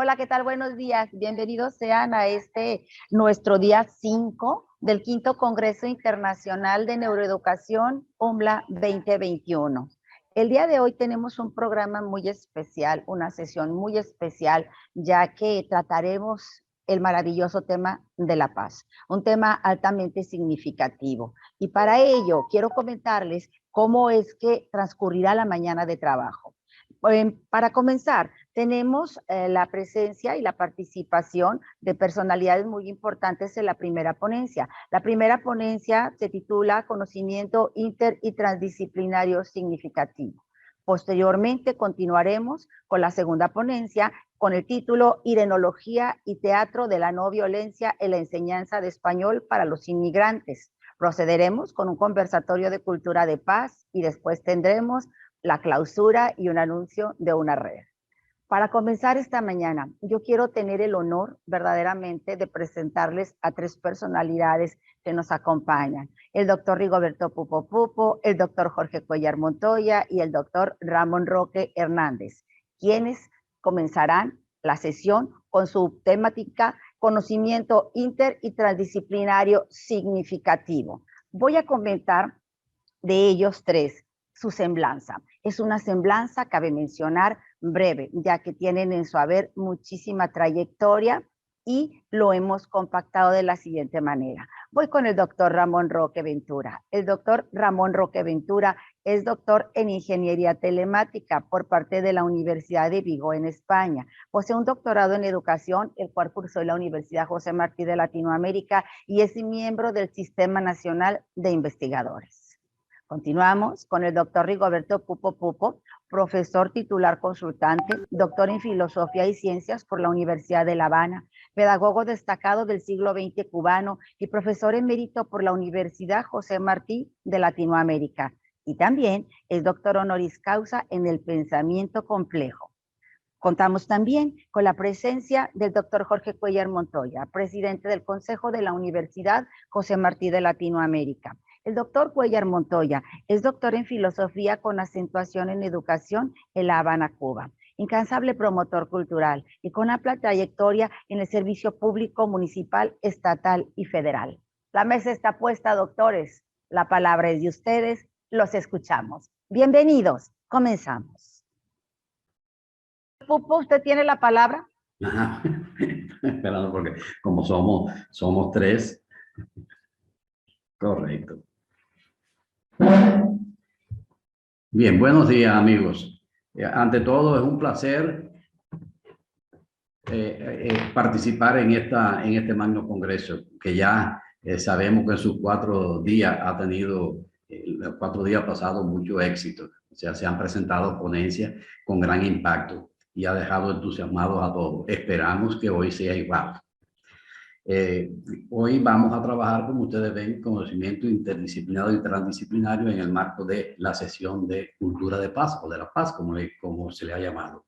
Hola, ¿qué tal? Buenos días. Bienvenidos sean a nuestro día 5 del quinto Congreso Internacional de Neuroeducación UMLA 2021. El día de hoy tenemos un programa muy especial, una sesión muy especial, ya que trataremos el maravilloso tema de la paz, un tema altamente significativo. Y para ello quiero comentarles cómo es que transcurrirá la mañana de trabajo. Para comenzar, tenemos la presencia y la participación de personalidades muy importantes en la primera ponencia. La primera ponencia se titula Conocimiento Inter y Transdisciplinario Significativo. Posteriormente continuaremos con la segunda ponencia con el título Irenología y Teatro de la No Violencia en la Enseñanza de Español para los Inmigrantes. Procederemos con un conversatorio de cultura de paz y después tendremos la clausura y un anuncio de una red. Para comenzar esta mañana, yo quiero tener el honor verdaderamente de presentarles a tres personalidades que nos acompañan. El doctor Rigoberto Pupo Pupo, el doctor Jorge Cuellar Montoya y el doctor Ramón Roque Hernández, quienes comenzarán la sesión con su temática Conocimiento Inter y Transdisciplinario Significativo. Voy a comentar de ellos tres su semblanza. Es una semblanza, cabe mencionar, breve, ya que tienen en su haber muchísima trayectoria y lo hemos compactado de la siguiente manera. Voy con el doctor Ramón Roque Ventura. El doctor Ramón Roque Ventura es doctor en Ingeniería Telemática por parte de la Universidad de Vigo en España. Posee un doctorado en Educación, el cual cursó en la Universidad José Martí de Latinoamérica y es miembro del Sistema Nacional de Investigadores. Continuamos con el doctor Rigoberto Pupo Pupo, profesor titular consultante, doctor en Filosofía y Ciencias por la Universidad de La Habana, pedagogo destacado del siglo XX cubano y profesor emérito por la Universidad José Martí de Latinoamérica. Y también es doctor honoris causa en el pensamiento complejo. Contamos también con la presencia del doctor Jorge Cuellar Montoya, presidente del Consejo de la Universidad José Martí de Latinoamérica. El doctor Cuellar Montoya es doctor en filosofía con acentuación en educación en La Habana, Cuba. Incansable promotor cultural y con amplia trayectoria en el servicio público municipal, estatal y federal. La mesa está puesta, doctores. La palabra es de ustedes. Los escuchamos. Bienvenidos. Comenzamos. Pupo, ¿usted tiene la palabra? Ajá. Esperando porque como somos tres. Correcto. Bien, buenos días, amigos. Ante todo, es un placer participar en este magno congreso, que ya sabemos que en sus 4 días ha tenido, los 4 días pasados, mucho éxito. O sea, se han presentado ponencias con gran impacto y ha dejado entusiasmados a todos. Esperamos que hoy sea igual. Hoy vamos a trabajar, como ustedes ven, conocimiento interdisciplinario y transdisciplinario en el marco de la sesión de cultura de paz o de la paz, como se le ha llamado.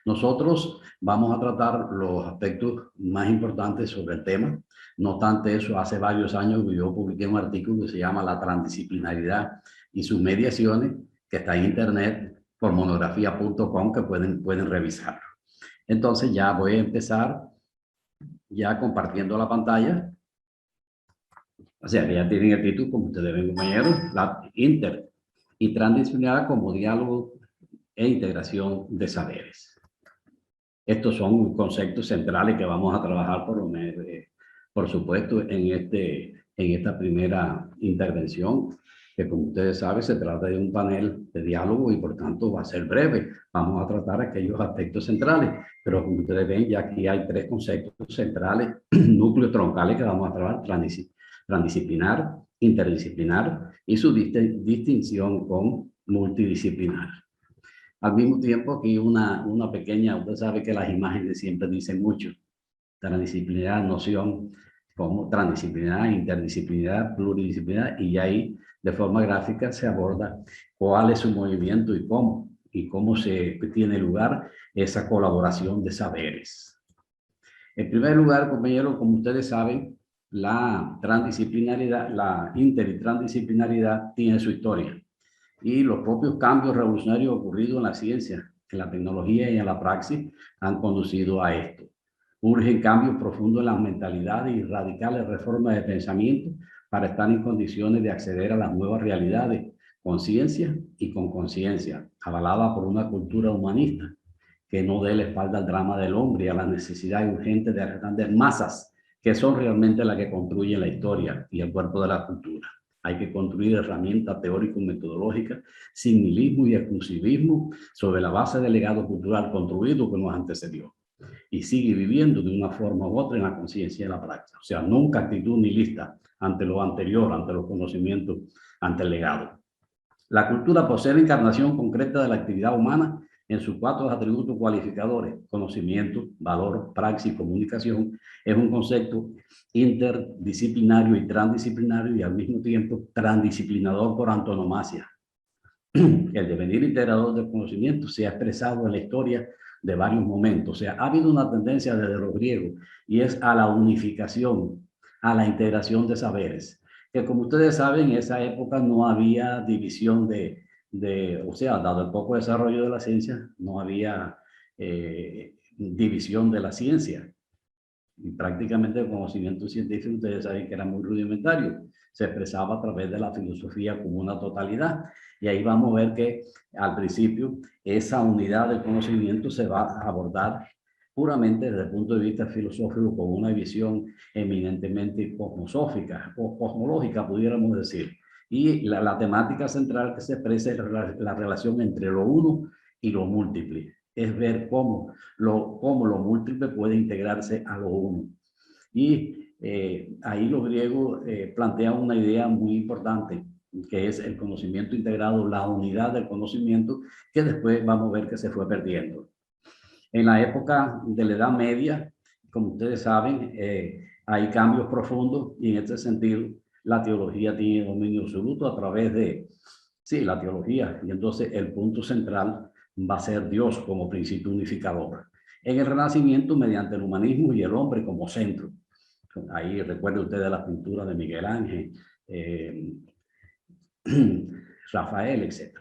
Nosotros vamos a tratar los aspectos más importantes sobre el tema. No obstante eso, hace varios años yo publiqué un artículo que se llama La transdisciplinaridad y sus mediaciones, que está en internet por monografía.com, que pueden revisarlo. Entonces ya voy a empezar ya compartiendo la pantalla. O sea, que ya tienen el título, como ustedes ven, compañeros, la inter y transdisciplinaridad como diálogo e integración de saberes. Estos son conceptos centrales que vamos a trabajar por supuesto, en esta primera intervención, que como ustedes saben se trata de un panel de diálogo y por tanto va a ser breve. Vamos a tratar aquellos aspectos centrales, pero como ustedes ven ya aquí hay 3 conceptos centrales, núcleos troncales que vamos a trabajar: transdisciplinar, interdisciplinar y su distinción con multidisciplinar. Al mismo tiempo, aquí una pequeña, usted sabe que las imágenes siempre dicen mucho. Transdisciplinar, noción como transdisciplinar, interdisciplinar, pluridisciplinar, y ahí de forma gráfica se aborda cuál es su movimiento y cómo se tiene lugar esa colaboración de saberes. En primer lugar, compañeros, como ustedes saben, la transdisciplinaridad, la inter y transdisciplinaridad tiene su historia. Y los propios cambios revolucionarios ocurridos en la ciencia en la tecnología y en la praxis han conducido a esto. Urgen cambios profundos en las mentalidades y radicales reformas de pensamiento para estar en condiciones de acceder a las nuevas realidades, con ciencia y con conciencia, avalada por una cultura humanista que no dé la espalda al drama del hombre y a la necesidad urgente de grandes masas, que son realmente las que construyen la historia y el cuerpo de la cultura. Hay que construir herramientas teórico-metodológicas sin nihilismo y exclusivismo sobre la base del legado cultural construido que nos antecedió y sigue viviendo de una forma u otra en la conciencia y en la práctica. O sea, nunca actitud nihilista ante lo anterior, ante los conocimientos, ante el legado. La cultura posee la encarnación concreta de la actividad humana en sus 4 atributos cualificadores: conocimiento, valor, praxis, comunicación. Es un concepto interdisciplinario y transdisciplinario y al mismo tiempo transdisciplinador por antonomasia. El devenir integrador del conocimiento se ha expresado en la historia de varios momentos. O sea, ha habido una tendencia desde los griegos y es a la unificación, a la integración de saberes. Que como ustedes saben, en esa época no había división o sea, dado el poco desarrollo de la ciencia, no había división de la ciencia. Y prácticamente el conocimiento científico, ustedes saben que era muy rudimentario, se expresaba a través de la filosofía como una totalidad. Y ahí vamos a ver que al principio esa unidad del conocimiento se va a abordar puramente desde el punto de vista filosófico, con una visión eminentemente cosmosófica o cosmológica, pudiéramos decir. Y la temática central que se expresa es la relación entre lo uno y lo múltiple. Es ver cómo lo múltiple puede integrarse a lo uno. Y ahí los griegos plantean una idea muy importante, que es el conocimiento integrado, la unidad del conocimiento, que después vamos a ver que se fue perdiendo. En la época de la Edad Media, como ustedes saben, hay cambios profundos y en este sentido la teología tiene dominio absoluto a través de, sí, la teología. Y entonces el punto central va a ser Dios como principio unificador. En el Renacimiento, mediante el humanismo y el hombre como centro. Ahí recuerden ustedes las pinturas de Miguel Ángel, Rafael, etc.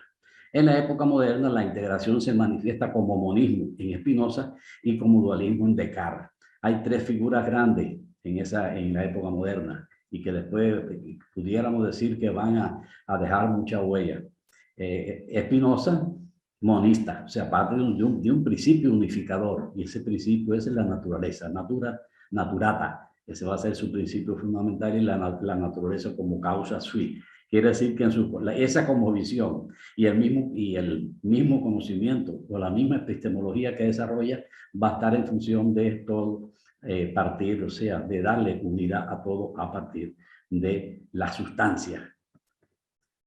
En la época moderna, la integración se manifiesta como monismo en Spinoza y como dualismo en Descartes. Hay 3 figuras grandes en la época moderna y que después pudiéramos decir que van a dejar mucha huella. Spinoza, monista, o sea, parte de un principio unificador, y ese principio es la naturaleza, naturata. Ese va a ser su principio fundamental, y la naturaleza como causa sui. Quiere decir que esa como visión y el mismo conocimiento o la misma epistemología que desarrolla va a estar en función de todo partir, o sea, de darle unidad a todo a partir de la sustancia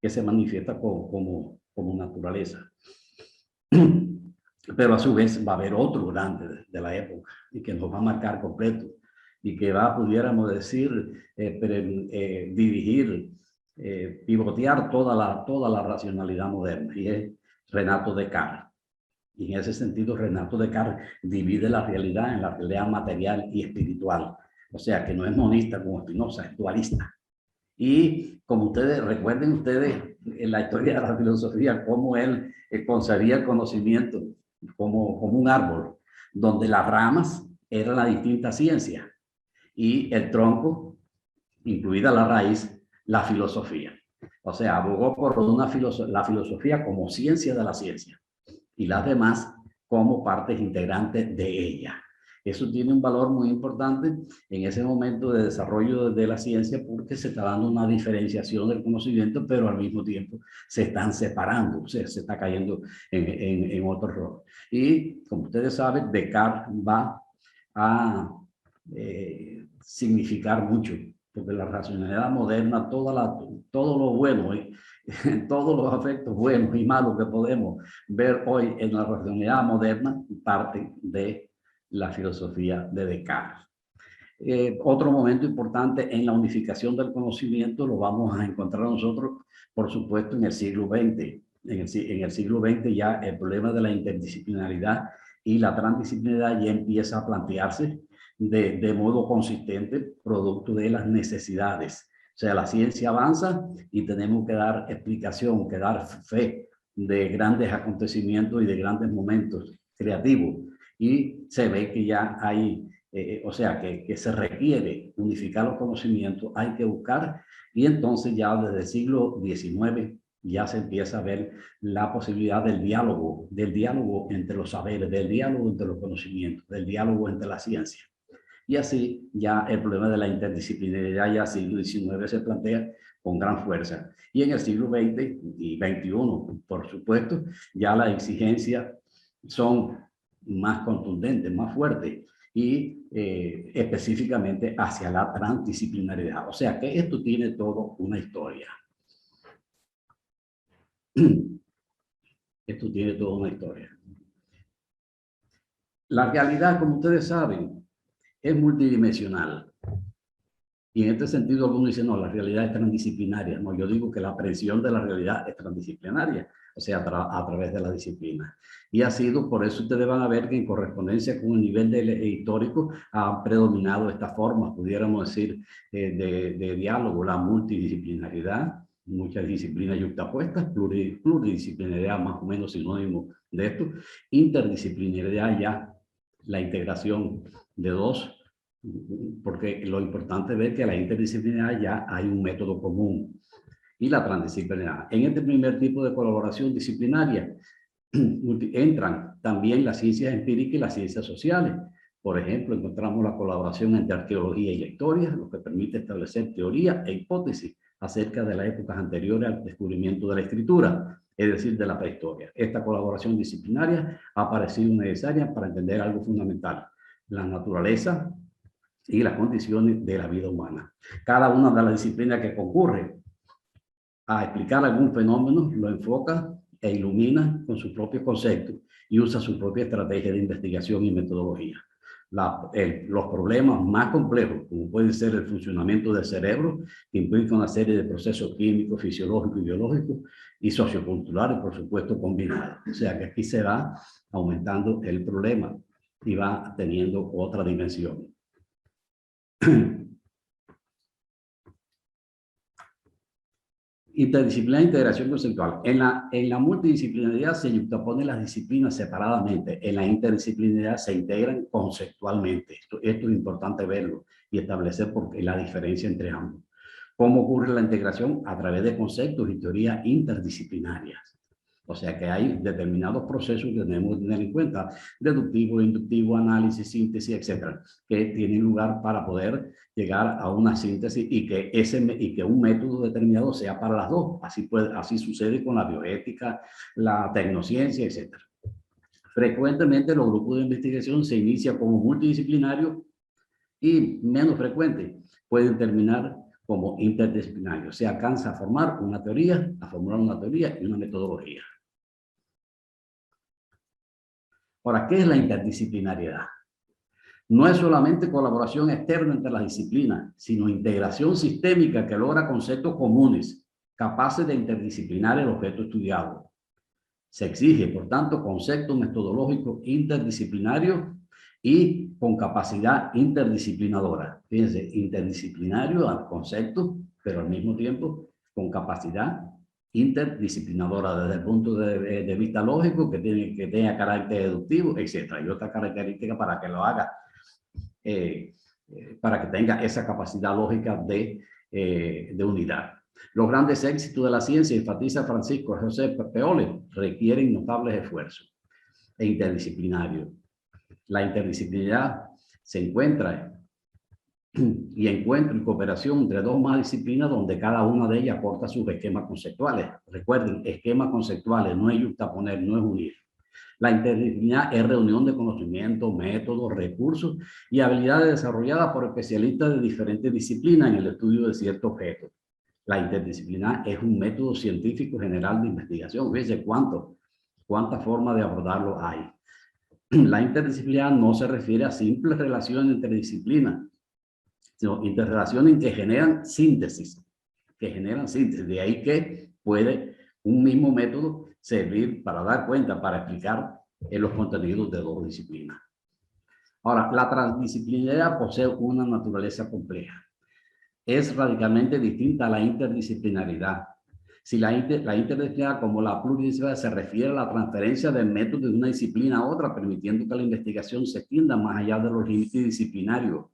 que se manifiesta como naturaleza. Pero a su vez va a haber otro grande de la época y que nos va a marcar completo y que va, pudiéramos decir, dirigir, pivotear toda la racionalidad moderna, y es Renato Descartes. Y en ese sentido, Renato Descartes divide la realidad en la realidad material y espiritual. O sea, que no es monista como Spinoza, es dualista. Y como recuerden ustedes en la historia de la filosofía, cómo él concebía el conocimiento como un árbol, donde las ramas eran la distinta ciencia y el tronco, incluida la raíz, la filosofía. O sea, abogó por la filosofía como ciencia de la ciencia y las demás como partes integrantes de ella. Eso tiene un valor muy importante en ese momento de desarrollo de la ciencia, porque se está dando una diferenciación del conocimiento, pero al mismo tiempo se están separando, o sea, se está cayendo en otro rol. Y como ustedes saben, Descartes va a significar mucho, porque la racionalidad moderna, todo lo bueno, todos los aspectos buenos y malos que podemos ver hoy en la racionalidad moderna, parte de la filosofía de Descartes. Otro momento importante en la unificación del conocimiento lo vamos a encontrar nosotros, por supuesto, en el siglo XX. En el siglo XX ya el problema de la interdisciplinaridad y la transdisciplinaridad ya empieza a plantearse de modo consistente, producto de las necesidades. O sea, la ciencia avanza y tenemos que dar explicación, que dar fe de grandes acontecimientos y de grandes momentos creativos. Y se ve que ya hay, o sea, que se requiere unificar los conocimientos, hay que buscar, y entonces ya desde el siglo XIX ya se empieza a ver la posibilidad del diálogo entre los saberes, del diálogo entre los conocimientos, del diálogo entre la ciencia. Y así ya el problema de la interdisciplinariedad ya en el siglo XIX se plantea con gran fuerza. Y en el siglo XX y XXI, por supuesto, ya las exigencias son más contundentes, más fuertes y específicamente hacia la transdisciplinariedad. O sea que esto tiene todo una historia. Esto tiene toda una historia. La realidad, como ustedes saben, es multidimensional. Y en este sentido, algunos dicen, no, la realidad es transdisciplinaria. No, yo digo que la aprehensión de la realidad es transdisciplinaria, o sea, a través de la disciplina. Y ha sido, por eso ustedes van a ver que en correspondencia con el nivel histórico ha predominado esta forma, pudiéramos decir, de diálogo, la multidisciplinaridad, muchas disciplinas yuxtapuestas, pluridisciplinaridad más o menos sinónimo de esto, interdisciplinaridad ya, la integración de dos, porque lo importante es ver que la interdisciplinaridad ya hay un método común, y la transdisciplinaridad. En este primer tipo de colaboración disciplinaria entran también las ciencias empíricas y las ciencias sociales. Por ejemplo, encontramos la colaboración entre arqueología y la historia, lo que permite establecer teoría e hipótesis acerca de las épocas anteriores al descubrimiento de la escritura, es decir, de la prehistoria. Esta colaboración disciplinaria ha parecido necesaria para entender algo fundamental: la naturaleza y las condiciones de la vida humana. Cada una de las disciplinas que concurre a explicar algún fenómeno lo enfoca e ilumina con sus propios conceptos y usa su propia estrategia de investigación y metodología. Los problemas más complejos, como puede ser el funcionamiento del cerebro, que implica una serie de procesos químicos, fisiológicos y biológicos, y socioculturales, por supuesto, combinados. O sea que aquí se va aumentando el problema y va teniendo otra dimensión. Interdisciplinaria e integración conceptual. En la multidisciplinaridad se yuxtaponen las disciplinas separadamente. En la interdisciplinaridad se integran conceptualmente. Esto es importante verlo y establecer la diferencia entre ambos. ¿Cómo ocurre la integración? A través de conceptos y teorías interdisciplinarias. O sea que hay determinados procesos que tenemos que tener en cuenta: deductivo, inductivo, análisis, síntesis, etcétera, que tienen lugar para poder llegar a una síntesis y que un método determinado sea para las dos. Así sucede con la bioética, la tecnociencia, etcétera. Frecuentemente los grupos de investigación se inician como multidisciplinarios y menos frecuente pueden terminar como interdisciplinarios. Se alcanza a formular una teoría y una metodología. Ahora, ¿qué es la interdisciplinariedad? No es solamente colaboración externa entre las disciplinas, sino integración sistémica que logra conceptos comunes, capaces de interdisciplinar el objeto estudiado. Se exige, por tanto, conceptos metodológicos interdisciplinarios y con capacidad interdisciplinadora. Fíjense, interdisciplinario al concepto, pero al mismo tiempo con capacidad interdisciplinadora desde el punto de vista lógico, que tenga carácter deductivo, etc. Y otra característica para que lo haga, para que tenga esa capacidad lógica de unidad. Los grandes éxitos de la ciencia, enfatiza Francisco José Peole, requieren notables esfuerzos interdisciplinarios. La interdisciplinaridad se encuentra y encuentro y cooperación entre dos más disciplinas donde cada una de ellas aporta sus esquemas conceptuales. Recuerden, esquemas conceptuales, no es yuxtaponer, no es unir. La interdisciplinaridad es reunión de conocimientos, métodos, recursos y habilidades desarrolladas por especialistas de diferentes disciplinas en el estudio de cierto objeto. La interdisciplinaridad es un método científico general de investigación. Fíjense cuántas formas de abordarlo hay. La interdisciplinaridad no se refiere a simples relaciones entre disciplinas, sino interrelaciones que generan síntesis. De ahí que puede un mismo método servir para dar cuenta, para explicar los contenidos de dos disciplinas. Ahora, la transdisciplinaridad posee una naturaleza compleja. Es radicalmente distinta a la interdisciplinaridad. Si la interdisciplinaridad como la pluridisciplinaridad se refiere a la transferencia del método de una disciplina a otra, permitiendo que la investigación se extienda más allá de los límites disciplinarios,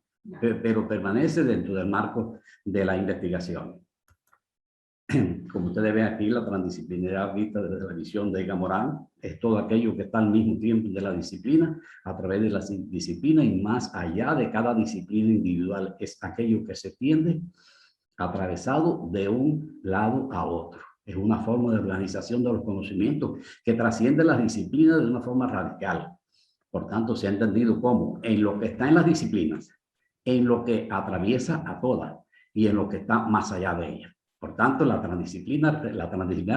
pero permanece dentro del marco de la investigación. Como ustedes ven aquí, la transdisciplinaridad vista desde la visión de Edgar Morin es todo aquello que está al mismo tiempo de la disciplina, a través de la disciplina y más allá de cada disciplina individual. Es aquello que se tiende atravesado de un lado a otro. Es una forma de organización de los conocimientos que trasciende las disciplinas de una forma radical. Por tanto, se ha entendido como en lo que está en las disciplinas, en lo que atraviesa a todas y en lo que está más allá de ellas. Por tanto, la transdisciplina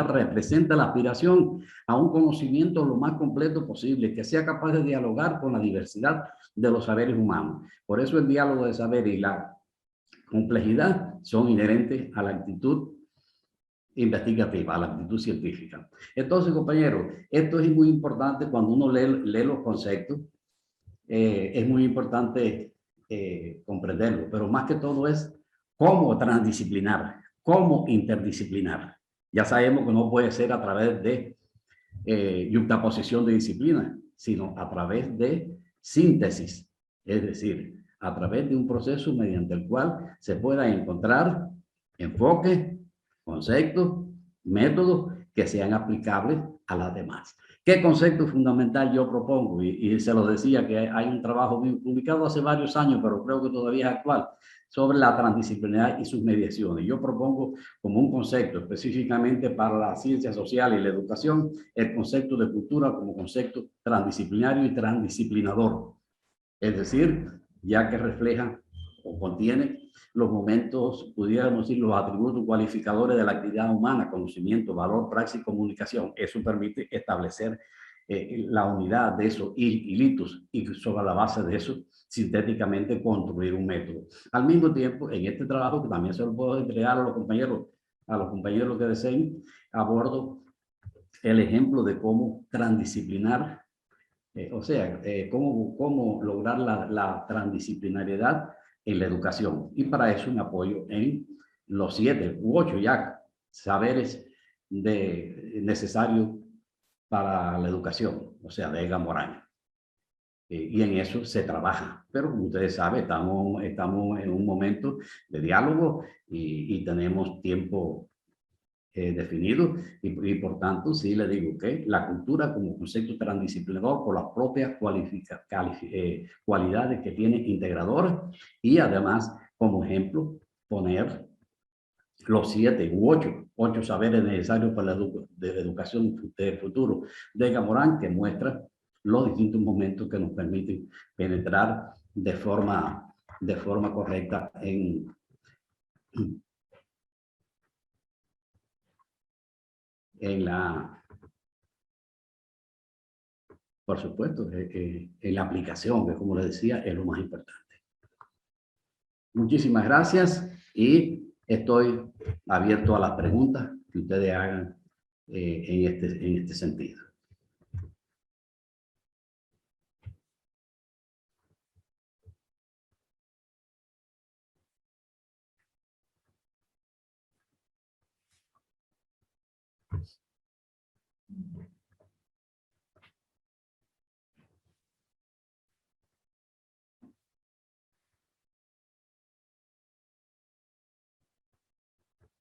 representa la aspiración a un conocimiento lo más completo posible, que sea capaz de dialogar con la diversidad de los saberes humanos. Por eso el diálogo de saber y la complejidad son inherentes a la actitud investigativa, a la actitud científica. Entonces, compañeros, esto es muy importante cuando uno lee los conceptos. Es muy importante comprenderlo, pero más que todo es cómo transdisciplinar, cómo interdisciplinar. Ya sabemos que no puede ser a través de yuxtaposición de disciplinas, sino a través de síntesis, es decir, a través de un proceso mediante el cual se pueda encontrar enfoques, conceptos, métodos que sean aplicables a las demás. ¿Qué concepto fundamental yo propongo? Y se lo decía que hay un trabajo publicado hace varios años, pero creo que todavía es actual, sobre la transdisciplinaridad y sus mediaciones. Yo propongo como un concepto específicamente para la ciencia social y la educación, el concepto de cultura como concepto transdisciplinario y transdisciplinador. Es decir, ya que refleja o contiene los momentos, pudiéramos decir, los atributos cualificadores de la actividad humana, conocimiento, valor, praxis y comunicación. Eso permite establecer la unidad de esos hilitos y sobre la base de eso, sintéticamente construir un método. Al mismo tiempo, en este trabajo, que también se lo puedo entregar a los compañeros que deseen, abordo el ejemplo de cómo transdisciplinar, cómo lograr la transdisciplinariedad en la educación. Y para eso me apoyo en los 7 u 8 ya saberes necesarios para la educación, o sea, de Edgar Morin. Y en eso se trabaja. Pero como ustedes saben, estamos en un momento de diálogo y tenemos tiempo definido y por tanto sí le digo que la cultura como concepto transdisciplinador por las propias cualidades que tiene integradoras y además como ejemplo poner los 7 u 8 saberes necesarios para la educación del futuro de Edgar Morin, que muestra los distintos momentos que nos permiten penetrar de forma correcta por supuesto, en la aplicación, que como les decía, es lo más importante. Muchísimas gracias y estoy abierto a las preguntas que ustedes hagan en este sentido.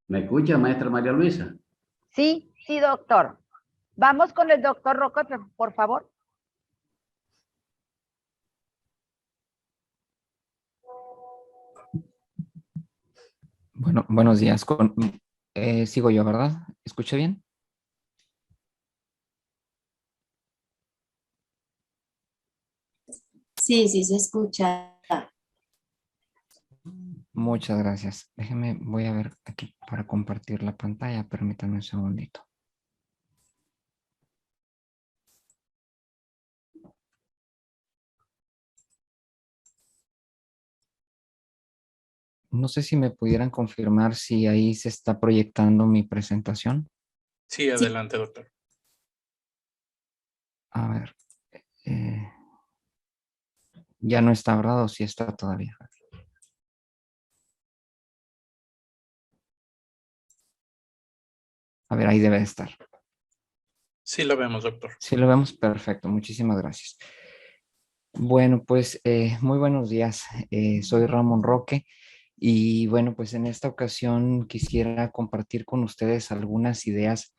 ¿Me escucha, maestra María Luisa? Sí, sí, doctor. Vamos con el doctor Rocco, por favor. Bueno, buenos días. Sigo yo, ¿verdad? ¿Escucha bien? Sí, sí se escucha. Muchas gracias. Déjeme, voy a ver aquí para compartir la pantalla. Permítanme un segundito. No sé si me pudieran confirmar si ahí se está proyectando mi presentación. Sí, adelante, doctor. A ver. Ya no está, ¿verdad? ¿O sí está todavía? A ver, ahí debe de estar. Sí lo vemos, doctor. Sí lo vemos, perfecto. Muchísimas gracias. Bueno, pues muy buenos días. Soy Ramón Roque y bueno, pues en esta ocasión quisiera compartir con ustedes algunas ideas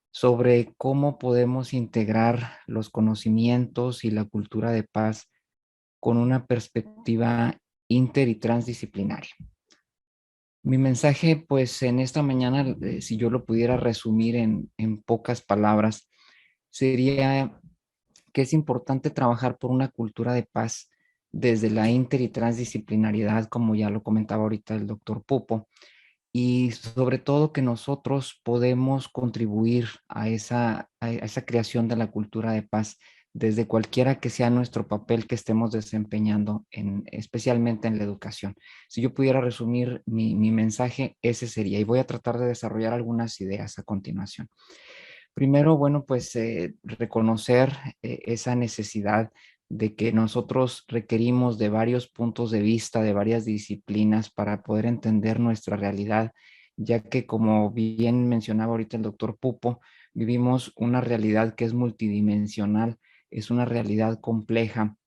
sobre cómo podemos integrar los conocimientos y la cultura de paz con una perspectiva inter y transdisciplinaria. Mi mensaje, pues en esta mañana, si yo lo pudiera resumir en pocas palabras, sería que es importante trabajar por una cultura de paz desde la inter y transdisciplinariedad, como ya lo comentaba ahorita el doctor Pupo, y sobre todo que nosotros podemos contribuir a esa creación de la cultura de paz desde cualquiera que sea nuestro papel que estemos desempeñando, especialmente en la educación. Si yo pudiera resumir mi mensaje, ese sería, y voy a tratar de desarrollar algunas ideas a continuación. Primero, bueno, pues reconocer esa necesidad de que nosotros requerimos de varios puntos de vista, de varias disciplinas para poder entender nuestra realidad, ya que como bien mencionaba ahorita el doctor Pupo, vivimos una realidad que es multidimensional, es una realidad compleja,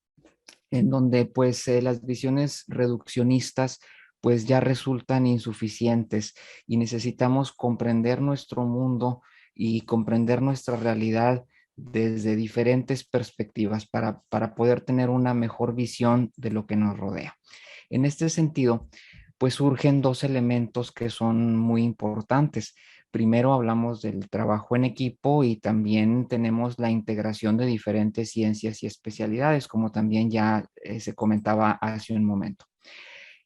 en donde pues las visiones reduccionistas pues ya resultan insuficientes y necesitamos comprender nuestro mundo y comprender nuestra realidad desde diferentes perspectivas para poder tener una mejor visión de lo que nos rodea. En este sentido, pues surgen dos elementos que son muy importantes. Primero hablamos del trabajo en equipo y también tenemos la integración de diferentes ciencias y especialidades, como también ya se comentaba hace un momento.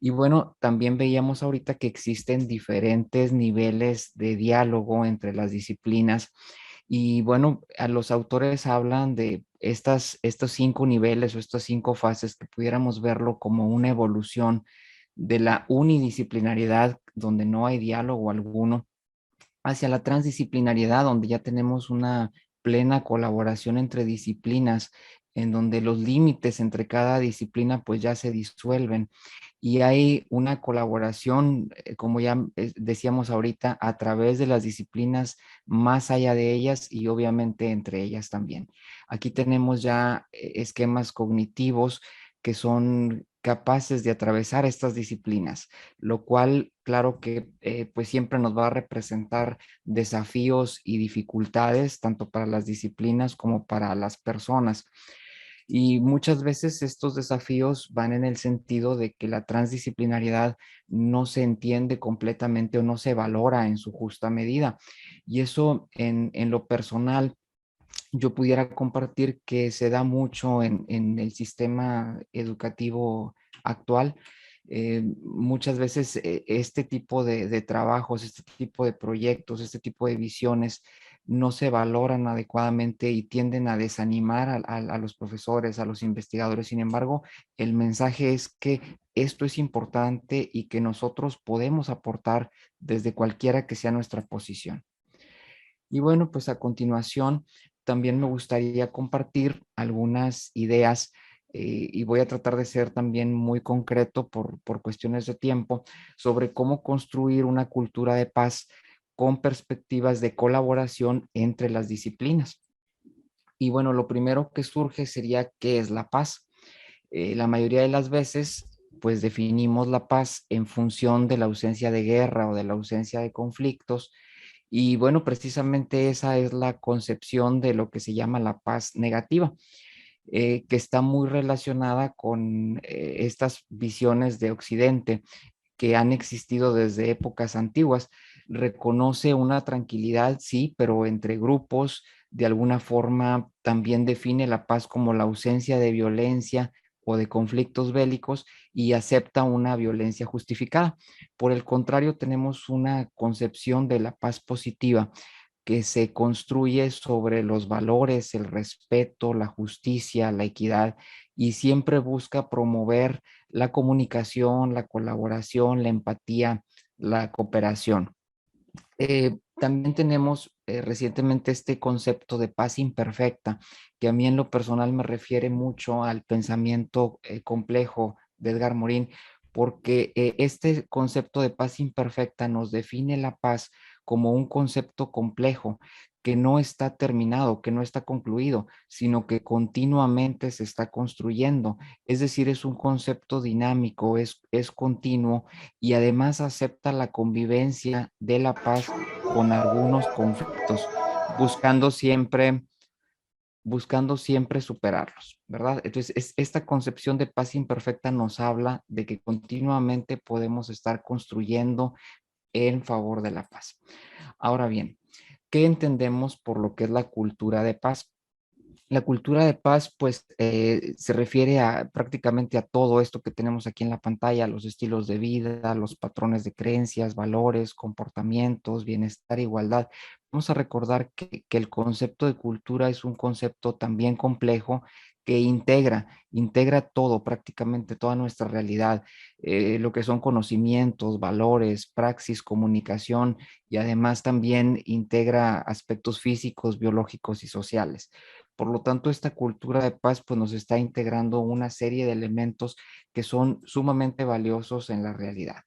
Y bueno, también veíamos ahorita que existen diferentes niveles de diálogo entre las disciplinas. Y bueno, a los autores hablan de estos 5 niveles o estas 5 fases que pudiéramos verlo como una evolución de la unidisciplinariedad, donde no hay diálogo alguno, hacia la transdisciplinariedad, donde ya tenemos una plena colaboración entre disciplinas, en donde los límites entre cada disciplina pues ya se disuelven y hay una colaboración, como ya decíamos ahorita, a través de las disciplinas, más allá de ellas y obviamente entre ellas también. Aquí tenemos ya esquemas cognitivos que son capaces de atravesar estas disciplinas, lo cual, claro que pues siempre nos va a representar desafíos y dificultades, tanto para las disciplinas como para las personas. Y muchas veces estos desafíos van en el sentido de que la transdisciplinariedad no se entiende completamente o no se valora en su justa medida. Y eso en lo personal, yo pudiera compartir que se da mucho en el sistema educativo actual. Muchas veces este tipo de trabajos, este tipo de proyectos, este tipo de visiones no se valoran adecuadamente y tienden a desanimar a los profesores, a los investigadores. Sin embargo, el mensaje es que esto es importante y que nosotros podemos aportar desde cualquiera que sea nuestra posición. Y bueno, pues a continuación también me gustaría compartir algunas ideas y voy a tratar de ser también muy concreto por cuestiones de tiempo sobre cómo construir una cultura de paz con perspectivas de colaboración entre las disciplinas. Y bueno, lo primero que surge sería ¿qué es la paz? La mayoría de las veces, pues definimos la paz en función de la ausencia de guerra o de la ausencia de conflictos. Y bueno, precisamente esa es la concepción de lo que se llama la paz negativa, que está muy relacionada con estas visiones de Occidente que han existido desde épocas antiguas. Reconoce una tranquilidad, sí, pero entre grupos, de alguna forma también define la paz como la ausencia de violencia o de conflictos bélicos y acepta una violencia justificada. Por el contrario, tenemos una concepción de la paz positiva que se construye sobre los valores, el respeto, la justicia, la equidad y siempre busca promover la comunicación, la colaboración, la empatía, la cooperación. También tenemos recientemente este concepto de paz imperfecta, que a mí en lo personal me refiere mucho al pensamiento complejo de Edgar Morin, porque este concepto de paz imperfecta nos define la paz como un concepto complejo que no está terminado, que no está concluido, sino que continuamente se está construyendo. Es decir, es un concepto dinámico, es continuo y además acepta la convivencia de la paz con algunos conflictos, buscando siempre superarlos, ¿verdad? Entonces, esta concepción de paz imperfecta nos habla de que continuamente podemos estar construyendo en favor de la paz. Ahora bien, ¿qué entendemos por lo que es la cultura de paz? La cultura de paz, pues, se refiere a prácticamente a todo esto que tenemos aquí en la pantalla, los estilos de vida, los patrones de creencias, valores, comportamientos, bienestar, igualdad. Vamos a recordar que el concepto de cultura es un concepto también complejo que integra todo, prácticamente toda nuestra realidad, lo que son conocimientos, valores, praxis, comunicación y además también integra aspectos físicos, biológicos y sociales. Por lo tanto, esta cultura de paz pues, nos está integrando una serie de elementos que son sumamente valiosos en la realidad.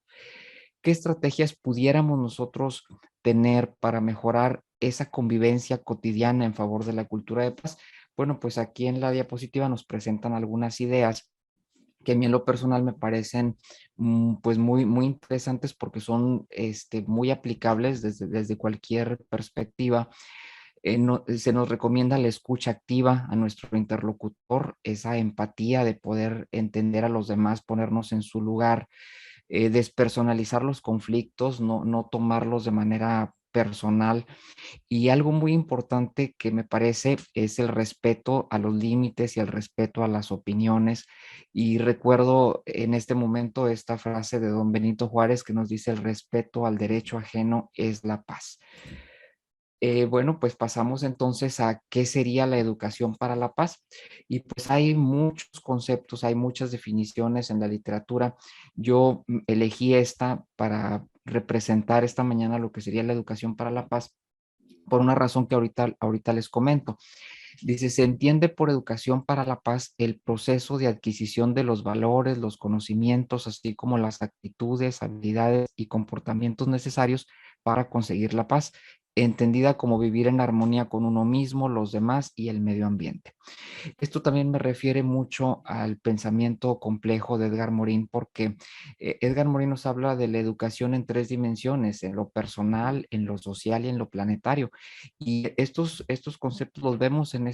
¿Qué estrategias pudiéramos nosotros tener para mejorar esa convivencia cotidiana en favor de la cultura de paz? Bueno, pues aquí en la diapositiva nos presentan algunas ideas que a mí en lo personal me parecen pues muy interesantes porque son muy aplicables desde cualquier perspectiva. Se nos recomienda la escucha activa a nuestro interlocutor, esa empatía de poder entender a los demás, ponernos en su lugar, despersonalizar los conflictos, no tomarlos de manera personal. Y algo muy importante que me parece es el respeto a los límites y el respeto a las opiniones. Y recuerdo en este momento esta frase de don Benito Juárez que nos dice: el respeto al derecho ajeno es la paz. Bueno, pues pasamos entonces a qué sería la educación para la paz. Y pues hay muchos conceptos, hay muchas definiciones en la literatura. Yo elegí esta para representar esta mañana lo que sería la educación para la paz por una razón que ahorita les comento. Dice, se entiende por educación para la paz el proceso de adquisición de los valores, los conocimientos, así como las actitudes, habilidades y comportamientos necesarios para conseguir la paz, entendida como vivir en armonía con uno mismo, los demás y el medio ambiente. Esto también me refiere mucho al pensamiento complejo de Edgar Morin, porque Edgar Morin nos habla de la educación en tres dimensiones: en lo personal, en lo social y en lo planetario. Y estos conceptos los vemos en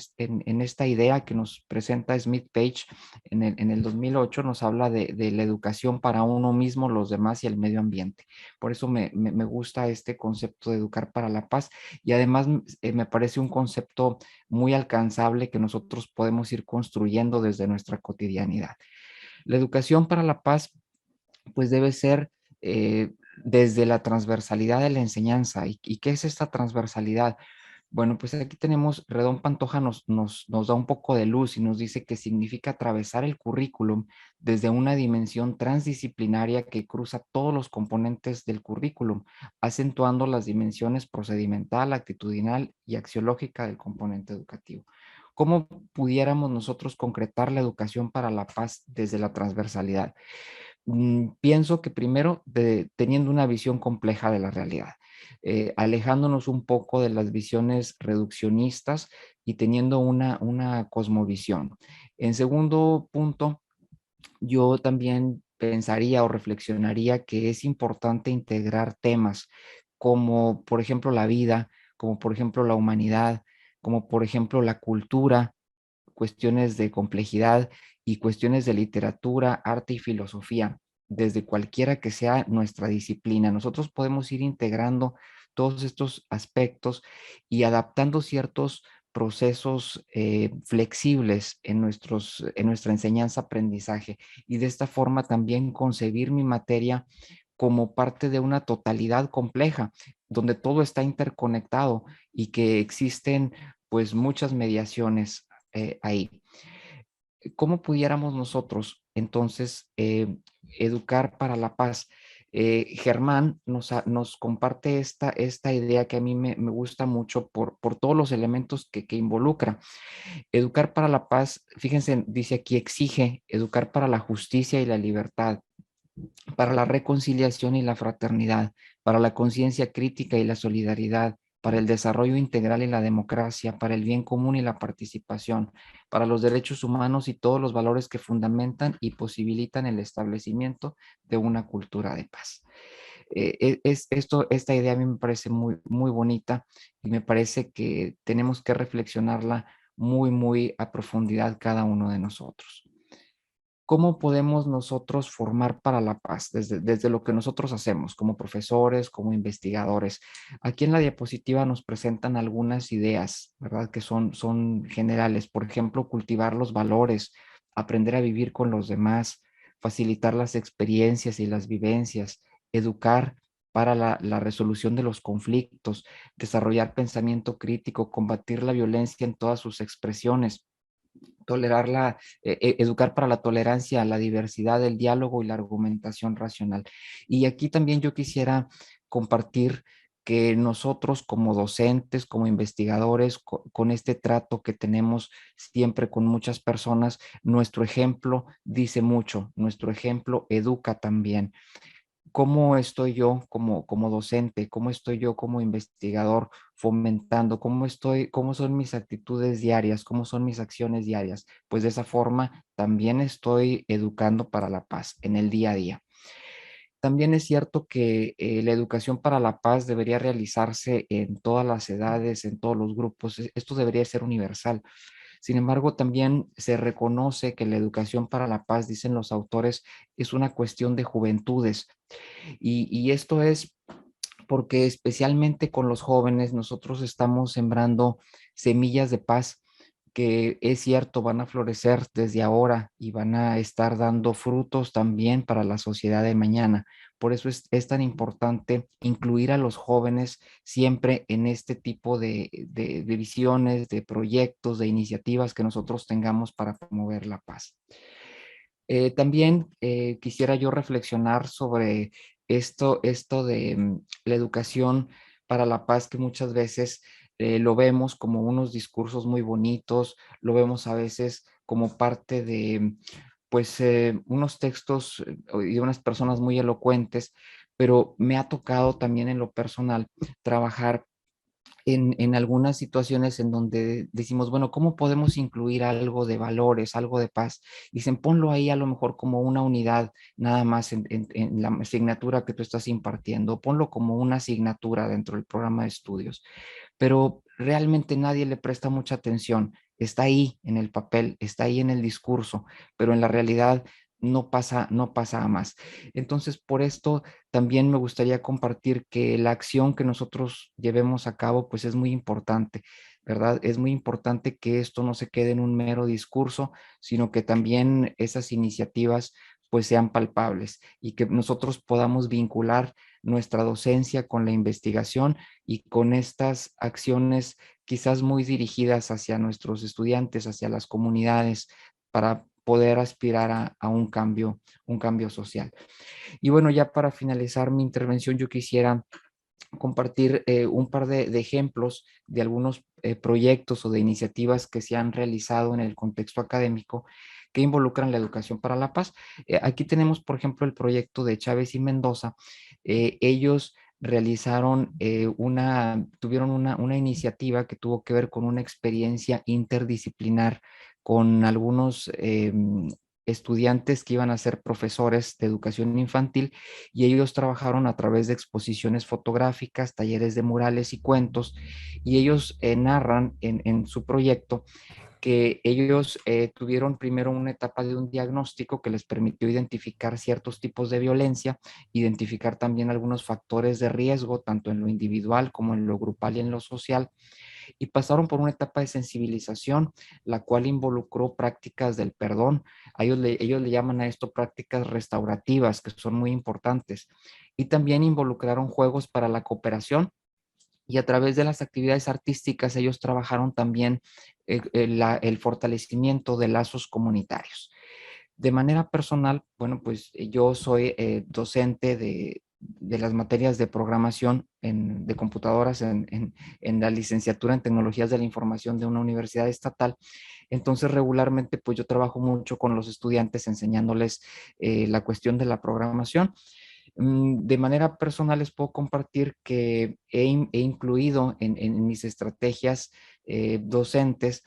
esta idea que nos presenta Smith Page en el 2008, nos habla de la educación para uno mismo, los demás y el medio ambiente. Por eso me gusta este concepto de educar para la paz y además me parece un concepto muy alcanzable que nosotros podemos ir construyendo desde nuestra cotidianidad. La educación para la paz, pues debe ser desde la transversalidad de la enseñanza. ¿Y qué es esta transversalidad? Bueno, pues aquí tenemos, Redón Pantoja nos da un poco de luz y nos dice que significa atravesar el currículum desde una dimensión transdisciplinaria que cruza todos los componentes del currículum, acentuando las dimensiones procedimental, actitudinal y axiológica del componente educativo. ¿Cómo pudiéramos nosotros concretar la educación para la paz desde la transversalidad? Pienso que primero teniendo una visión compleja de la realidad, alejándonos un poco de las visiones reduccionistas y teniendo una cosmovisión. En segundo punto, yo también pensaría o reflexionaría que es importante integrar temas como, por ejemplo, la vida, como por ejemplo la humanidad, como por ejemplo la cultura, cuestiones de complejidad y cuestiones de literatura, arte y filosofía, desde cualquiera que sea nuestra disciplina. Nosotros podemos ir integrando todos estos aspectos y adaptando ciertos procesos flexibles en nuestra enseñanza-aprendizaje y de esta forma también concebir mi materia como parte de una totalidad compleja, donde todo está interconectado y que existen pues muchas mediaciones ahí. ¿Cómo pudiéramos nosotros entonces educar para la paz? Germán nos comparte esta idea que a mí me gusta mucho por todos los elementos que involucra. Educar para la paz, fíjense, dice aquí, exige educar para la justicia y la libertad, para la reconciliación y la fraternidad, para la conciencia crítica y la solidaridad, para el desarrollo integral y la democracia, para el bien común y la participación, para los derechos humanos y todos los valores que fundamentan y posibilitan el establecimiento de una cultura de paz. Esta idea a mí me parece muy, muy bonita y me parece que tenemos que reflexionarla muy, muy a profundidad cada uno de nosotros. ¿Cómo podemos nosotros formar para la paz desde lo que nosotros hacemos como profesores, como investigadores? Aquí en la diapositiva nos presentan algunas ideas, ¿verdad? Que son generales. Por ejemplo, cultivar los valores, aprender a vivir con los demás, facilitar las experiencias y las vivencias, educar para la resolución de los conflictos, desarrollar pensamiento crítico, combatir la violencia en todas sus expresiones, educar para la tolerancia, la diversidad, el diálogo y la argumentación racional. Y aquí también yo quisiera compartir que nosotros como docentes, como investigadores, con este trato que tenemos siempre con muchas personas, nuestro ejemplo dice mucho, nuestro ejemplo educa también. ¿Cómo estoy yo como docente? ¿Cómo estoy yo como investigador fomentando? ¿Cómo son mis actitudes diarias? ¿Cómo son mis acciones diarias? Pues de esa forma también estoy educando para la paz en el día a día. También es cierto que la educación para la paz debería realizarse en todas las edades, en todos los grupos. Esto debería ser universal. Sin embargo, también se reconoce que la educación para la paz, dicen los autores, es una cuestión de juventudes. Y esto es porque especialmente con los jóvenes nosotros estamos sembrando semillas de paz que es cierto, van a florecer desde ahora y van a estar dando frutos también para la sociedad de mañana. Por eso es tan importante incluir a los jóvenes siempre en este tipo de visiones, de proyectos, de iniciativas que nosotros tengamos para promover la paz. También quisiera yo reflexionar sobre esto de la educación para la paz, que muchas veces lo vemos como unos discursos muy bonitos, lo vemos a veces como parte de, pues, unos textos y de unas personas muy elocuentes, pero me ha tocado también en lo personal trabajar en algunas situaciones en donde decimos, bueno, ¿cómo podemos incluir algo de valores, algo de paz? Y dicen, ponlo ahí a lo mejor como una unidad nada más en la asignatura que tú estás impartiendo, ponlo como una asignatura dentro del programa de estudios, pero realmente nadie le presta mucha atención. Está ahí en el papel, está ahí en el discurso, pero en la realidad no pasa a más. Entonces, por esto también me gustaría compartir que la acción que nosotros llevemos a cabo, pues es muy importante, ¿verdad? Es muy importante que esto no se quede en un mero discurso, sino que también esas iniciativas pues sean palpables y que nosotros podamos vincular nuestra docencia con la investigación y con estas acciones quizás muy dirigidas hacia nuestros estudiantes, hacia las comunidades, para poder aspirar a un cambio social. Y bueno, ya para finalizar mi intervención, yo quisiera compartir un par de ejemplos de algunos proyectos o de iniciativas que se han realizado en el contexto académico que involucran la educación para la paz. Aquí tenemos, por ejemplo, el proyecto de Chávez y Mendoza. Ellos realizaron tuvieron una iniciativa que tuvo que ver con una experiencia interdisciplinar con algunos estudiantes que iban a ser profesores de educación infantil y ellos trabajaron a través de exposiciones fotográficas, talleres de murales y cuentos, y ellos narran en su proyecto que ellos tuvieron primero una etapa de un diagnóstico que les permitió identificar ciertos tipos de violencia, identificar también algunos factores de riesgo, tanto en lo individual como en lo grupal y en lo social, y pasaron por una etapa de sensibilización, la cual involucró prácticas del perdón. Ellos le llaman a esto prácticas restaurativas, que son muy importantes. Y también involucraron juegos para la cooperación. Y a través de las actividades artísticas, ellos trabajaron también el fortalecimiento de lazos comunitarios. De manera personal, bueno, pues yo soy docente de las materias de programación de computadoras en la licenciatura en tecnologías de la información de una universidad estatal. Entonces, regularmente, pues yo trabajo mucho con los estudiantes enseñándoles la cuestión de la programación. De manera personal les puedo compartir que he incluido en mis estrategias docentes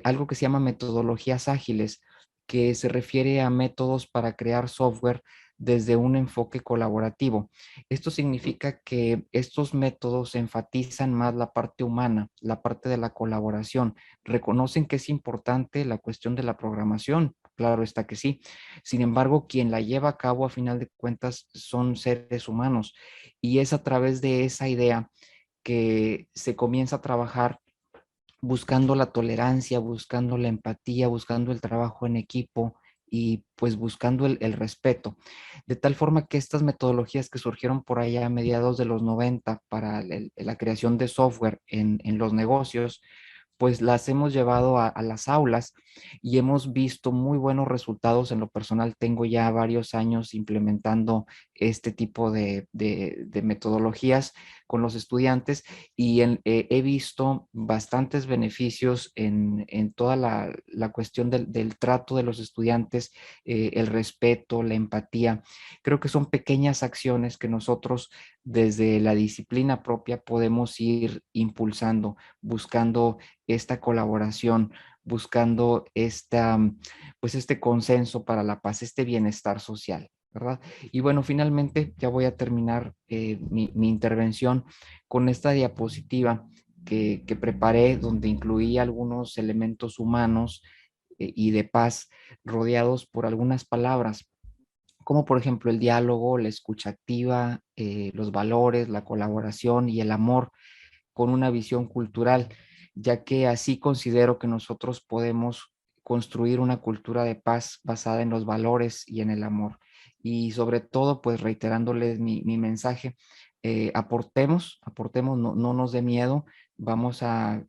algo que se llama metodologías ágiles, que se refiere a métodos para crear software desde un enfoque colaborativo. Esto significa que estos métodos enfatizan más la parte humana, la parte de la colaboración. Reconocen que es importante la cuestión de la programación, claro está que sí. Sin embargo, quien la lleva a cabo a final de cuentas son seres humanos y es a través de esa idea que se comienza a trabajar buscando la tolerancia, buscando la empatía, buscando el trabajo en equipo y pues buscando el respeto. De tal forma que estas metodologías que surgieron por allá a mediados de los 90 para la creación de software en los negocios, pues las hemos llevado a las aulas y hemos visto muy buenos resultados. En lo personal, tengo ya varios años implementando este tipo de metodologías con los estudiantes y he visto bastantes beneficios en toda la cuestión del trato de los estudiantes, el respeto, la empatía. Creo que son pequeñas acciones que nosotros desde la disciplina propia podemos ir impulsando, buscando esta colaboración, buscando pues este consenso para la paz, este bienestar social, ¿verdad? Y bueno, finalmente ya voy a terminar mi intervención con esta diapositiva que preparé, donde incluí algunos elementos humanos y de paz rodeados por algunas palabras, como por ejemplo el diálogo, la escucha activa, los valores, la colaboración y el amor con una visión cultural, ya que así considero que nosotros podemos construir una cultura de paz basada en los valores y en el amor. Y sobre todo, pues reiterándoles mi mensaje, aportemos, no nos dé miedo, vamos a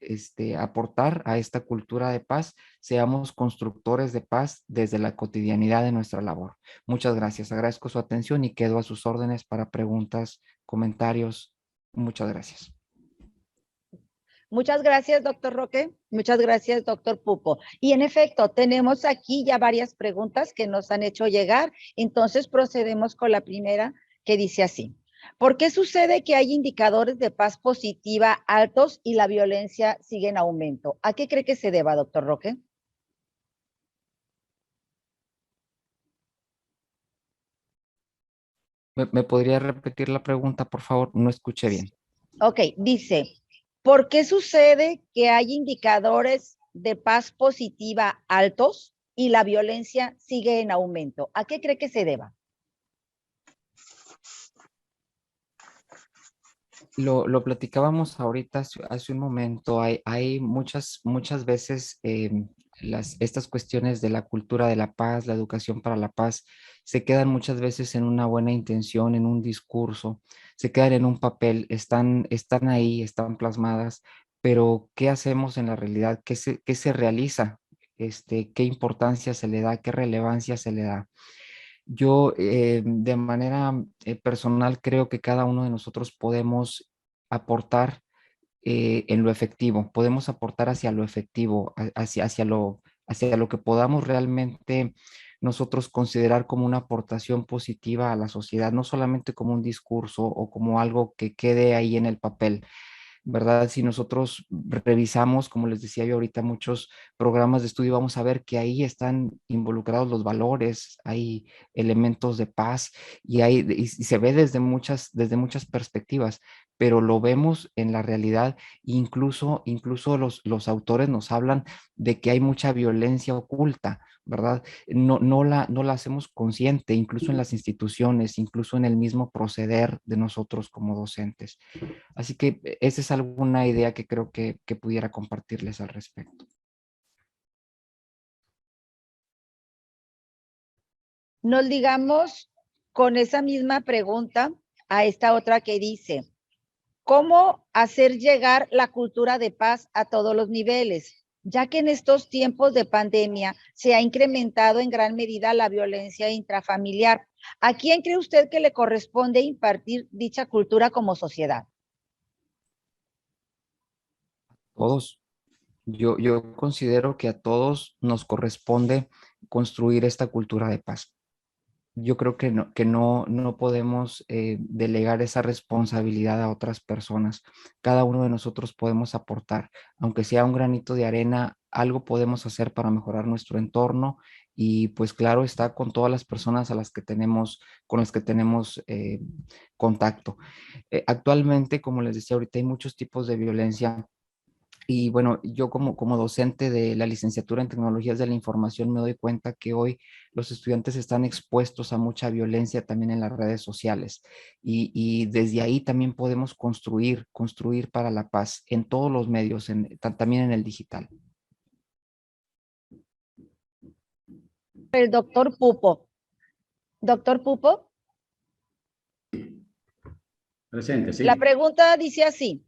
aportar a esta cultura de paz, seamos constructores de paz desde la cotidianidad de nuestra labor. Muchas gracias, agradezco su atención y quedo a sus órdenes para preguntas, comentarios. Muchas gracias. Muchas gracias, doctor Roque. Muchas gracias, doctor Pupo. Y en efecto, tenemos aquí ya varias preguntas que nos han hecho llegar. Entonces procedemos con la primera, que dice así. ¿Por qué sucede que hay indicadores de paz positiva altos y la violencia sigue en aumento? ¿A qué cree que se deba, doctor Roque? ¿Me podría repetir la pregunta, por favor? No escuché bien. Ok, dice, ¿por qué sucede que hay indicadores de paz positiva altos y la violencia sigue en aumento? ¿A qué cree que se deba? Lo platicábamos ahorita hace un momento. Hay muchas veces estas cuestiones de la cultura de la paz, la educación para la paz, se quedan muchas veces en una buena intención, en un discurso, se quedan en un papel, están ahí, están plasmadas, pero ¿qué hacemos en la realidad? ¿Qué se realiza? ¿Qué importancia se le da? ¿Qué relevancia se le da? Yo de manera personal creo que cada uno de nosotros podemos aportar en lo efectivo, podemos aportar hacia lo efectivo, hacia lo que podamos realmente nosotros considerar como una aportación positiva a la sociedad, no solamente como un discurso o como algo que quede ahí en el papel. ¿Verdad? Si nosotros revisamos, como les decía yo ahorita, muchos programas de estudio, vamos a ver que ahí están involucrados los valores, hay elementos de paz y se ve desde muchas perspectivas, pero lo vemos en la realidad. Incluso los autores nos hablan de que hay mucha violencia oculta, ¿verdad? No la hacemos consciente, incluso en las instituciones, incluso en el mismo proceder de nosotros como docentes. Así que esa es alguna idea que creo que pudiera compartirles al respecto. Nos digamos con esa misma pregunta a esta otra que dice, ¿cómo hacer llegar la cultura de paz a todos los niveles? Ya que en estos tiempos de pandemia se ha incrementado en gran medida la violencia intrafamiliar. ¿A quién cree usted que le corresponde impartir dicha cultura como sociedad? Todos, yo considero que a todos nos corresponde construir esta cultura de paz. yo creo que no podemos delegar esa responsabilidad a otras personas. Cada uno de nosotros podemos aportar, aunque sea un granito de arena, algo podemos hacer para mejorar nuestro entorno y pues claro está con todas las personas a las que tenemos, con las que tenemos contacto. Actualmente, como les decía ahorita, hay muchos tipos de violencia. Y bueno, yo como docente de la licenciatura en tecnologías de la información me doy cuenta que hoy los estudiantes están expuestos a mucha violencia también en las redes sociales y desde ahí también podemos construir para la paz en todos los medios, también en el digital. El doctor Pupo. Doctor Pupo. Presente, sí. La pregunta dice así.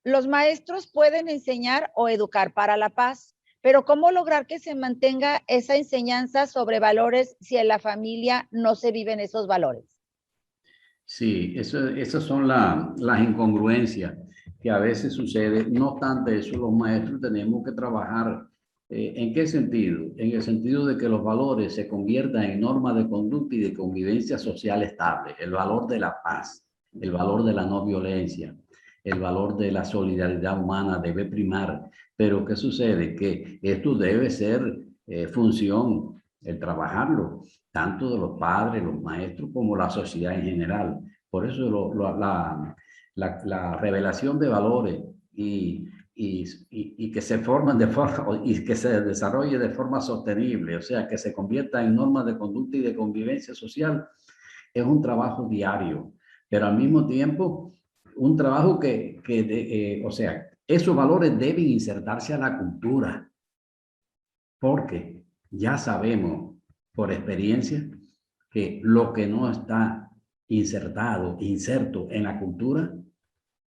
Los maestros pueden enseñar o educar para la paz, pero ¿cómo lograr que se mantenga esa enseñanza sobre valores si en la familia no se viven esos valores? Sí, esas son las incongruencias que a veces sucede. No obstante eso, los maestros tenemos que trabajar. ¿En qué sentido? En el sentido de que los valores se conviertan en normas de conducta y de convivencia social estable. El valor de la paz, el valor de la no violencia, el valor de la solidaridad humana debe primar. Pero ¿qué sucede? Que esto debe ser función, el trabajarlo tanto de los padres, los maestros, como la sociedad en general. Por eso la revelación de valores y que se formen de forma y que se desarrolle de forma sostenible, o sea, que se convierta en normas de conducta y de convivencia social, es un trabajo diario, pero al mismo tiempo un trabajo o sea, esos valores deben insertarse a la cultura, porque ya sabemos por experiencia que lo que no está inserto en la cultura,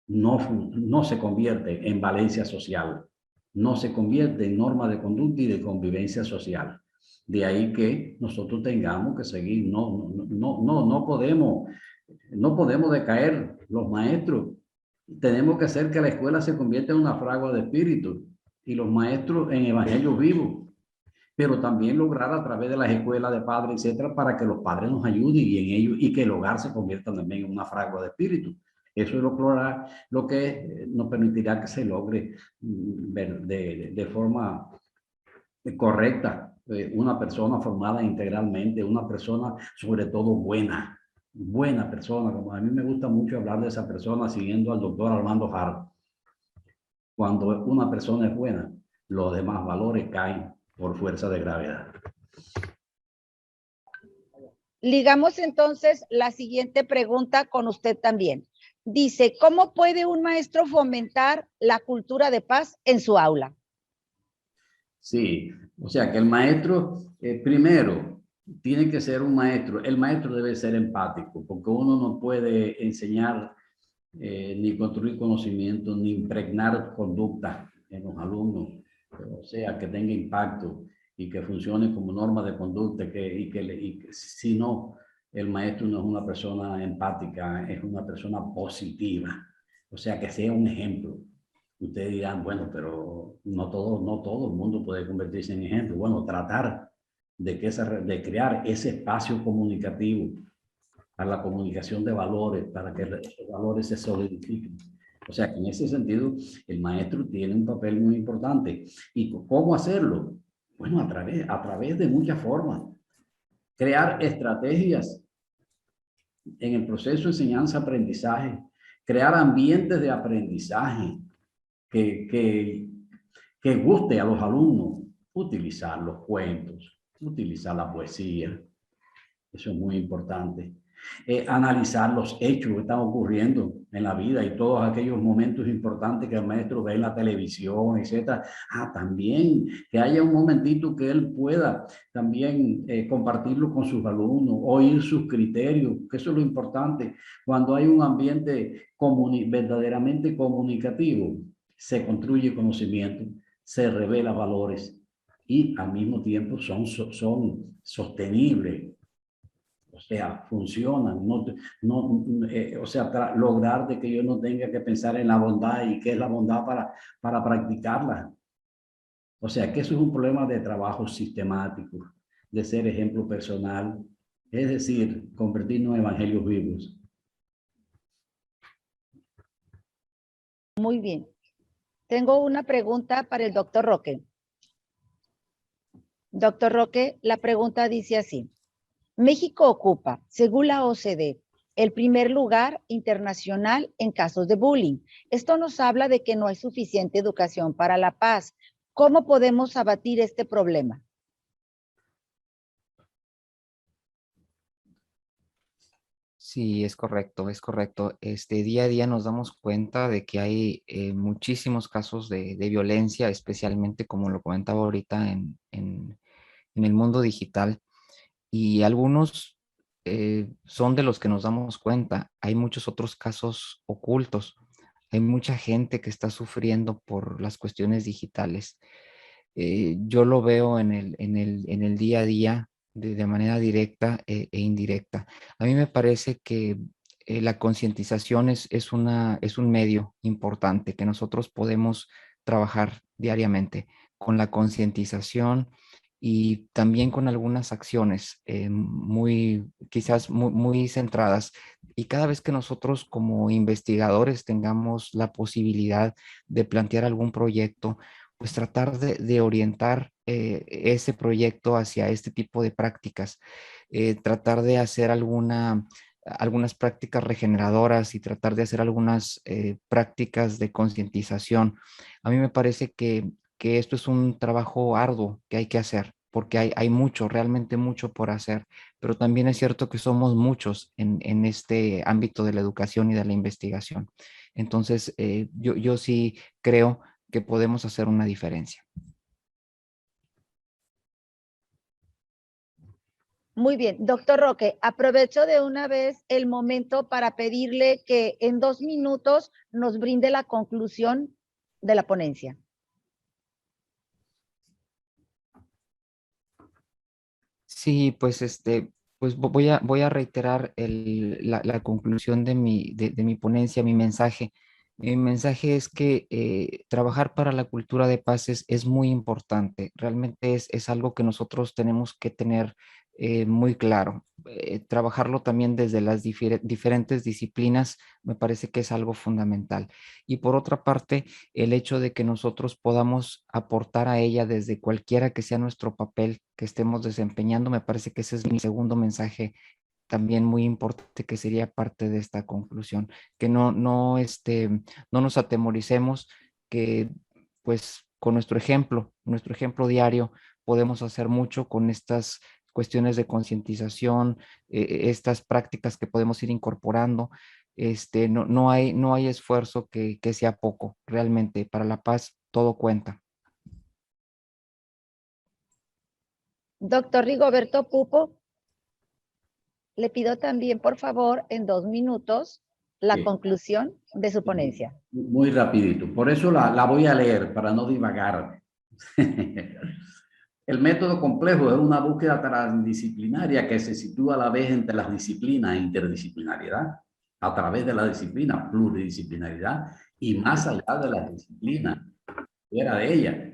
no se convierte en valencia social, no se convierte en norma de conducta y de convivencia social. De ahí que nosotros tengamos que seguir, no podemos decaer los maestros. Tenemos que hacer que la escuela se convierta en una fragua de espíritu y los maestros en evangelios vivos, pero también lograr a través de las escuelas de padres, etcétera, para que los padres nos ayuden y en ello y que el hogar se convierta también en una fragua de espíritu. Eso es lo que nos permitirá que se logre de forma correcta una persona formada integralmente, una persona sobre todo buena persona, como a mí me gusta mucho hablar de esa persona siguiendo al doctor Armando Hart. Cuando una persona es buena, los demás valores caen por fuerza de gravedad. Ligamos entonces la siguiente pregunta con usted también. Dice, ¿cómo puede un maestro fomentar la cultura de paz en su aula? Sí, o sea que el maestro, primero, tiene que ser un maestro. El maestro debe ser empático, porque uno no puede enseñar ni construir conocimiento, ni impregnar conducta en los alumnos, o sea, que tenga impacto y que funcione como norma de conducta, y que si no, el maestro no es una persona empática, es una persona positiva, o sea, que sea un ejemplo. Ustedes dirán, bueno, pero no todo el mundo puede convertirse en ejemplo. Bueno, tratar de crear ese espacio comunicativo para la comunicación de valores, para que esos valores se solidifiquen. O sea, que en ese sentido, el maestro tiene un papel muy importante. ¿Y cómo hacerlo? Bueno, a través de muchas formas. Crear estrategias en el proceso de enseñanza-aprendizaje, crear ambientes de aprendizaje que guste a los alumnos, utilizar los cuentos, utilizar la poesía. Eso es muy importante. Analizar los hechos que están ocurriendo en la vida y todos aquellos momentos importantes que el maestro ve en la televisión, etcétera. También que haya un momentito que él pueda también compartirlo con sus alumnos, oír sus criterios, que eso es lo importante. Cuando hay un ambiente verdaderamente comunicativo, se construye conocimiento, se revela valores y al mismo tiempo son sostenibles. O sea, funcionan, o sea, lograr de que yo no tenga que pensar en la bondad y qué es la bondad para practicarla. O sea, que eso es un problema de trabajo sistemático, de ser ejemplo personal, es decir, convertirnos en evangelios vivos. Muy bien. Tengo una pregunta para el doctor Roque. Doctor Roque, la pregunta dice así. México ocupa, según la OCDE, el primer lugar internacional en casos de bullying. Esto nos habla de que no hay suficiente educación para la paz. ¿Cómo podemos abatir este problema? Sí, es correcto, es correcto. Día a día nos damos cuenta de que hay muchísimos casos de violencia, especialmente como lo comentaba ahorita en el mundo digital. Y algunos son de los que nos damos cuenta. Hay muchos otros casos ocultos. Hay mucha gente que está sufriendo por las cuestiones digitales. Yo lo veo en el día a día de manera directa e indirecta. A mí me parece que la concientización es un medio importante que nosotros podemos trabajar diariamente con la concientización y también con algunas acciones quizás muy centradas. Y cada vez que nosotros como investigadores tengamos la posibilidad de plantear algún proyecto, pues tratar de orientar ese proyecto hacia este tipo de prácticas, tratar de hacer algunas prácticas regeneradoras y tratar de hacer algunas prácticas de concientización. A mí me parece que esto es un trabajo arduo que hay que hacer, porque hay mucho, realmente mucho por hacer, pero también es cierto que somos muchos en este ámbito de la educación y de la investigación. Entonces, yo sí creo que podemos hacer una diferencia. Muy bien, doctor Roque, aprovecho de una vez el momento para pedirle que en 2 minutos nos brinde la conclusión de la ponencia. Sí, pues pues voy a reiterar la conclusión de mi ponencia, mi mensaje. Mi mensaje es que trabajar para la cultura de paz es muy importante. Realmente es algo que nosotros tenemos que tener muy claro. Trabajarlo también desde las diferentes disciplinas me parece que es algo fundamental. Y por otra parte, el hecho de que nosotros podamos aportar a ella desde cualquiera que sea nuestro papel que estemos desempeñando, me parece que ese es mi segundo mensaje también muy importante que sería parte de esta conclusión, que no nos atemoricemos, que pues con nuestro ejemplo diario, podemos hacer mucho con estas cuestiones de concientización, estas prácticas que podemos ir incorporando. No hay esfuerzo que sea poco, realmente para la paz todo cuenta. Doctor Rigoberto Pupo, le pido también, por favor, en 2 minutos, la Sí. conclusión de su ponencia. Muy rapidito. Por eso la voy a leer para no divagar. El método complejo es una búsqueda transdisciplinaria que se sitúa a la vez entre las disciplinas e interdisciplinariedad, a través de la disciplina, pluridisciplinaridad, y más allá de las disciplinas, fuera de ella,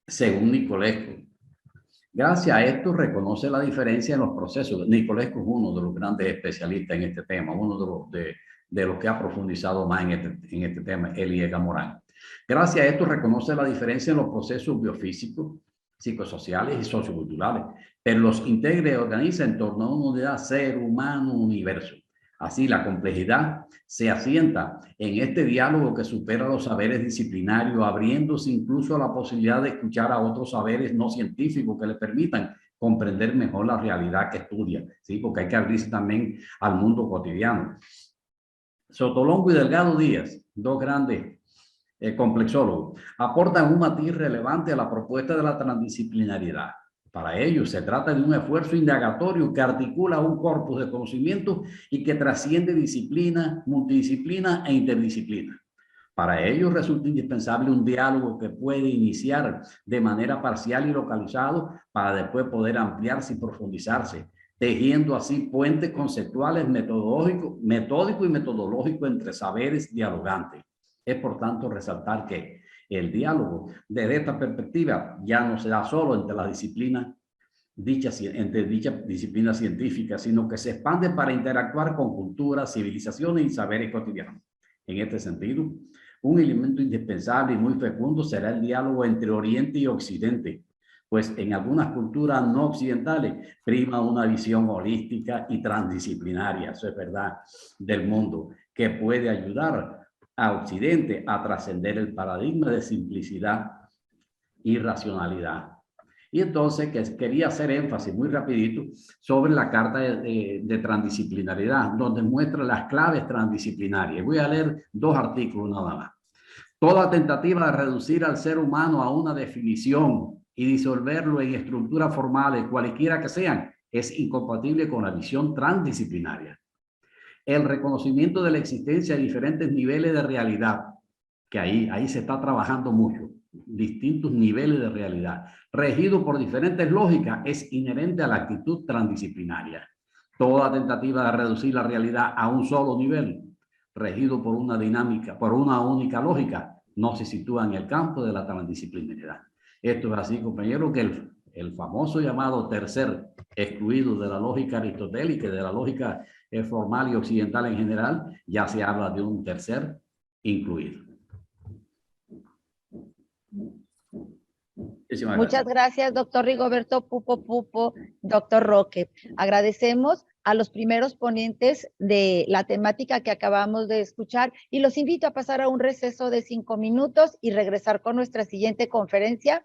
según Nicolescu. Gracias a esto reconoce la diferencia en los procesos. Nicolescu es uno de los grandes especialistas en este tema, uno de los que ha profundizado más en este tema, él y Ega Morán. Gracias a esto reconoce la diferencia en los procesos biofísicos, psicosociales y socioculturales, pero los integra y organiza en torno a una unidad ser humano universo. Así, la complejidad se asienta en este diálogo que supera los saberes disciplinarios, abriéndose incluso a la posibilidad de escuchar a otros saberes no científicos que le permitan comprender mejor la realidad que estudia, ¿sí? Porque hay que abrirse también al mundo cotidiano. Sotolongo y Delgado Díaz, dos grandes complexólogos, aportan un matiz relevante a la propuesta de la transdisciplinariedad. Para ello, se trata de un esfuerzo indagatorio que articula un corpus de conocimiento y que trasciende disciplina, multidisciplina e interdisciplina. Para ello resulta indispensable un diálogo que puede iniciar de manera parcial y localizado para después poder ampliarse y profundizarse, tejiendo así puentes conceptuales metódicos y metodológicos entre saberes dialogantes. Es por tanto resaltar que el diálogo desde esta perspectiva ya no se da solo entre las disciplinas entre dicha disciplina científica, sino que se expande para interactuar con culturas, civilizaciones y saberes cotidianos. En este sentido, un elemento indispensable y muy fecundo será el diálogo entre Oriente y Occidente, pues en algunas culturas no occidentales prima una visión holística y transdisciplinaria, eso es verdad, del mundo, que puede ayudar a Occidente a trascender el paradigma de simplicidad y racionalidad. Y entonces quería hacer énfasis muy rapidito sobre la carta de transdisciplinaridad, donde muestra las claves transdisciplinarias. Voy a leer 2 artículos nada más. Toda tentativa de reducir al ser humano a una definición y disolverlo en estructuras formales, cualquiera que sean, es incompatible con la visión transdisciplinaria. El reconocimiento de la existencia de diferentes niveles de realidad, que ahí se está trabajando mucho, distintos niveles de realidad, regido por diferentes lógicas, es inherente a la actitud transdisciplinaria. Toda tentativa de reducir la realidad a un solo nivel, regido por una dinámica, por una única lógica, no se sitúa en el campo de la transdisciplinariedad. Esto es así, compañero, que el famoso llamado tercer excluido de la lógica aristotélica y de la lógica formal y occidental en general, ya se habla de un tercer incluido. Muchas gracias, doctor Rigoberto Pupo, doctor Roque. Agradecemos a los primeros ponentes de la temática que acabamos de escuchar y los invito a pasar a un receso de 5 minutos y regresar con nuestra siguiente conferencia